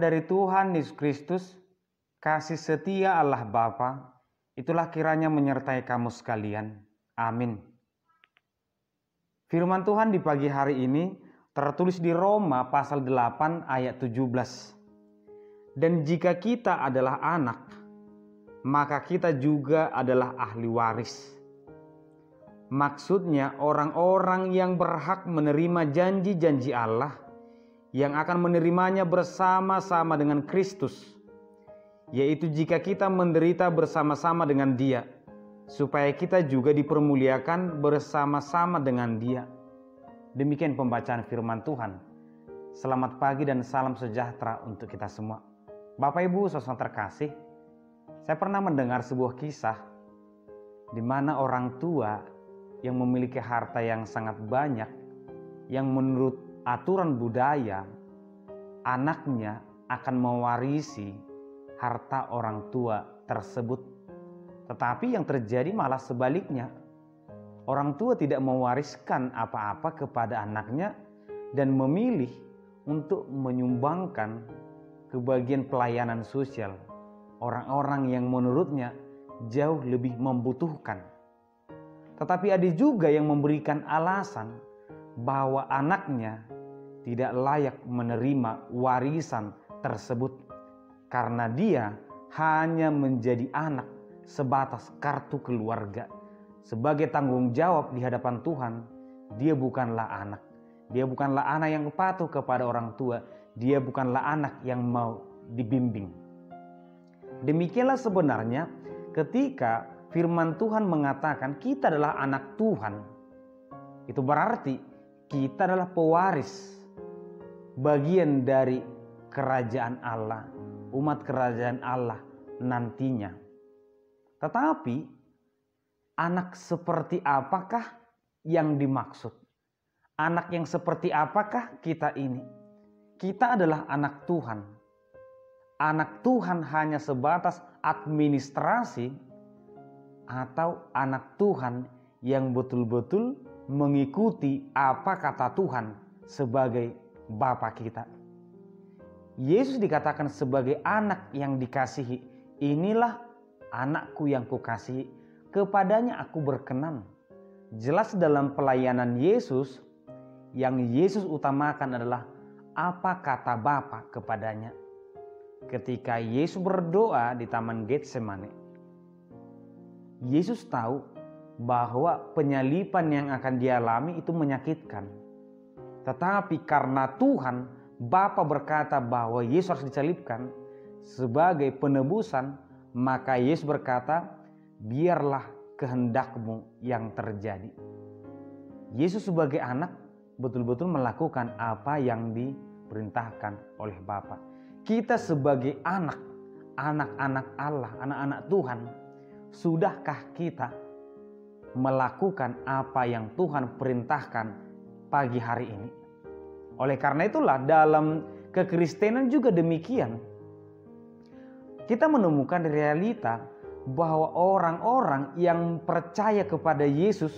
dari Tuhan Yesus Kristus, kasih setia Allah Bapa, itulah kiranya menyertai kamu sekalian. Amin. Firman Tuhan di pagi hari ini tertulis di Roma pasal 8 ayat 17. Dan jika kita adalah anak, maka kita juga adalah ahli waris. Maksudnya orang-orang yang berhak menerima janji-janji Allah, yang akan menerimanya bersama-sama dengan Kristus, yaitu jika kita menderita bersama-sama dengan Dia, supaya kita juga dipermuliakan bersama-sama dengan Dia. Demikian pembacaan firman Tuhan. Selamat pagi dan salam sejahtera untuk kita semua. Bapak Ibu saudara terkasih, saya pernah mendengar sebuah kisah di mana orang tua yang memiliki harta yang sangat banyak, yang menurut aturan budaya, anaknya akan mewarisi harta orang tua tersebut. Tetapi yang terjadi malah sebaliknya. Orang tua tidak mewariskan apa-apa kepada anaknya dan memilih untuk menyumbangkan ke bagian pelayanan sosial orang-orang yang menurutnya jauh lebih membutuhkan. Tetapi ada juga yang memberikan alasan bahwa anaknya tidak layak menerima warisan tersebut karena dia hanya menjadi anak sebatas kartu keluarga. Sebagai tanggung jawab di hadapan Tuhan, dia bukanlah anak. Dia bukanlah anak yang patuh kepada orang tua. Dia bukanlah anak yang mau dibimbing. Demikianlah sebenarnya ketika firman Tuhan mengatakan kita adalah anak Tuhan. Itu berarti kita adalah pewaris, bagian dari kerajaan Allah, umat kerajaan Allah nantinya. Tetapi anak seperti apakah yang dimaksud? Anak yang seperti apakah kita ini? Kita adalah anak Tuhan. Anak Tuhan hanya sebatas administrasi atau anak Tuhan yang betul-betul mengikuti apa kata Tuhan sebagai Bapa kita. Yesus dikatakan sebagai anak yang dikasihi. Inilah anakku yang kukasihi, kepadanya aku berkenan. Jelas dalam pelayanan Yesus, yang Yesus utamakan adalah apa kata Bapa kepadanya. Ketika Yesus berdoa di Taman Getsemane, Yesus tahu bahwa penyaliban yang akan dialami itu menyakitkan. Tetapi karena Tuhan, Bapa berkata bahwa Yesus harus disalibkan sebagai penebusan, maka Yesus berkata, biarlah kehendakmu yang terjadi. Yesus sebagai anak betul-betul melakukan apa yang diperintahkan oleh Bapa. Kita sebagai anak-anak Allah, anak-anak Tuhan, sudahkah kita melakukan apa yang Tuhan perintahkan pagi hari ini? Oleh karena itulah dalam kekristenan juga demikian. Kita menemukan realita bahwa orang-orang yang percaya kepada Yesus,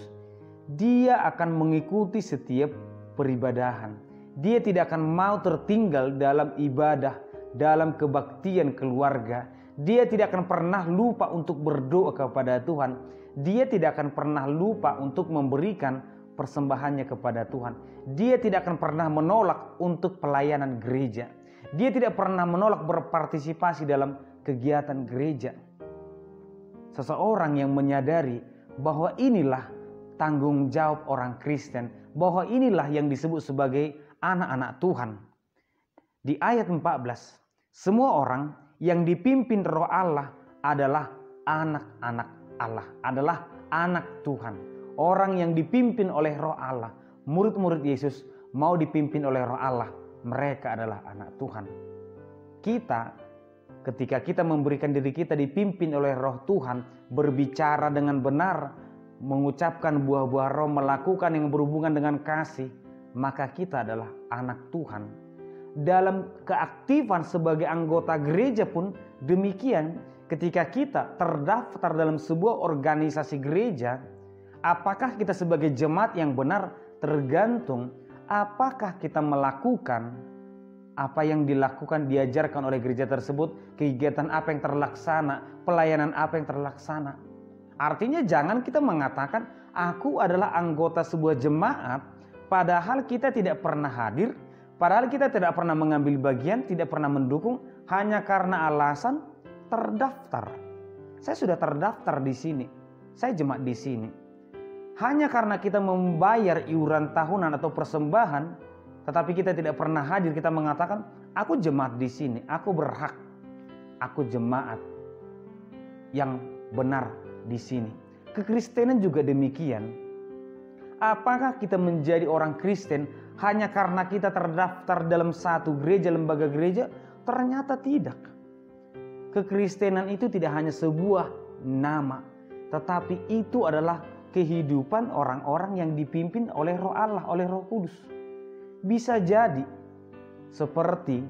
dia akan mengikuti setiap peribadahan. Dia tidak akan mau tertinggal dalam ibadah, dalam kebaktian keluarga. Dia tidak akan pernah lupa untuk berdoa kepada Tuhan. Dia tidak akan pernah lupa untuk memberikan persembahannya kepada Tuhan. Dia tidak akan pernah menolak untuk pelayanan gereja. Dia tidak pernah menolak berpartisipasi dalam kegiatan gereja. Seseorang yang menyadari bahwa inilah tanggung jawab orang Kristen, bahwa inilah yang disebut sebagai anak-anak Tuhan. Di ayat 14, semua orang yang dipimpin Roh Allah adalah anak-anak Allah, adalah anak Tuhan. Orang yang dipimpin oleh Roh Allah, murid-murid Yesus mau dipimpin oleh Roh Allah, mereka adalah anak Tuhan. Kita, ketika kita memberikan diri kita dipimpin oleh Roh Tuhan, berbicara dengan benar, mengucapkan buah-buah roh, melakukan yang berhubungan dengan kasih, maka kita adalah anak Tuhan. Dalam keaktifan sebagai anggota gereja pun demikian. Ketika kita terdaftar dalam sebuah organisasi gereja, apakah kita sebagai jemaat yang benar tergantung apakah kita melakukan apa yang dilakukan, diajarkan oleh gereja tersebut, kegiatan apa yang terlaksana, pelayanan apa yang terlaksana. Artinya jangan kita mengatakan aku adalah anggota sebuah jemaat, padahal kita tidak pernah hadir, padahal kita tidak pernah mengambil bagian, tidak pernah mendukung, hanya karena alasan terdaftar. Saya sudah terdaftar di sini, saya jemaat di sini. Hanya karena kita membayar iuran tahunan atau persembahan, tetapi kita tidak pernah hadir, kita mengatakan, aku jemaat di sini, aku berhak, aku jemaat yang benar di sini. Kekristenan juga demikian. Apakah kita menjadi orang Kristen hanya karena kita terdaftar dalam satu gereja, lembaga gereja? Ternyata tidak. Kekristenan itu tidak hanya sebuah nama, tetapi itu adalah kehidupan orang-orang yang dipimpin oleh Roh Allah, oleh Roh Kudus. Bisa jadi seperti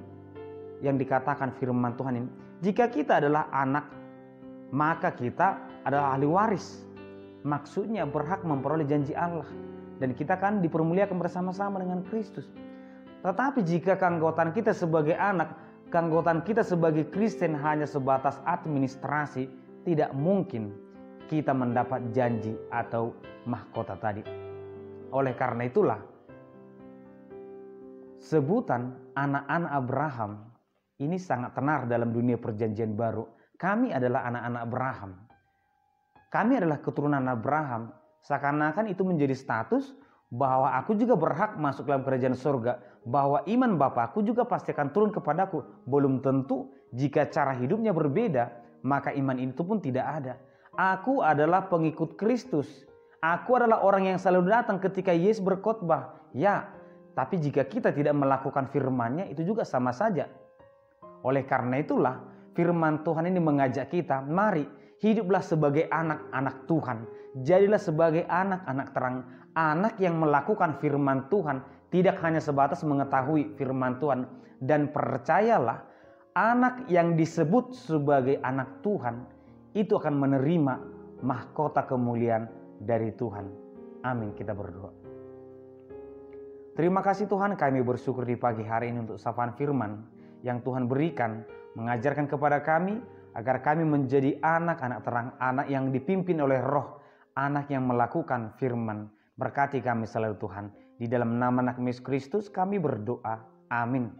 yang dikatakan firman Tuhan ini, jika kita adalah anak, maka kita adalah ahli waris. Maksudnya berhak memperoleh janji Allah, dan kita kan dipermuliakan bersama-sama dengan Kristus. Tetapi jika keanggotaan kita sebagai anak, keanggotaan kita sebagai Kristen hanya sebatas administrasi, tidak mungkin kita mendapat janji atau mahkota tadi. Oleh karena itulah, sebutan anak-anak Abraham ini sangat tenar dalam dunia perjanjian baru. Kami adalah anak-anak Abraham. Kami adalah keturunan Abraham. Seakan-akan itu menjadi status bahwa aku juga berhak masuk dalam kerajaan surga. Bahwa iman Bapakku juga pasti akan turun kepadaku. Belum tentu, jika cara hidupnya berbeda, maka iman itu pun tidak ada. Aku adalah pengikut Kristus. Aku adalah orang yang selalu datang ketika Yesus berkhotbah. Ya, tapi jika kita tidak melakukan firman-Nya, itu juga sama saja. Oleh karena itulah firman Tuhan ini mengajak kita, mari hiduplah sebagai anak-anak Tuhan. Jadilah sebagai anak-anak terang, anak yang melakukan firman Tuhan, tidak hanya sebatas mengetahui firman Tuhan. Dan percayalah, anak yang disebut sebagai anak Tuhan itu akan menerima mahkota kemuliaan dari Tuhan. Amin, kita berdoa. Terima kasih Tuhan, kami bersyukur di pagi hari ini untuk sapaan firman yang Tuhan berikan, mengajarkan kepada kami agar kami menjadi anak-anak terang, anak yang dipimpin oleh Roh, anak yang melakukan firman. Berkati kami selalu Tuhan. Di dalam nama anak Yesus Kristus kami berdoa. Amin.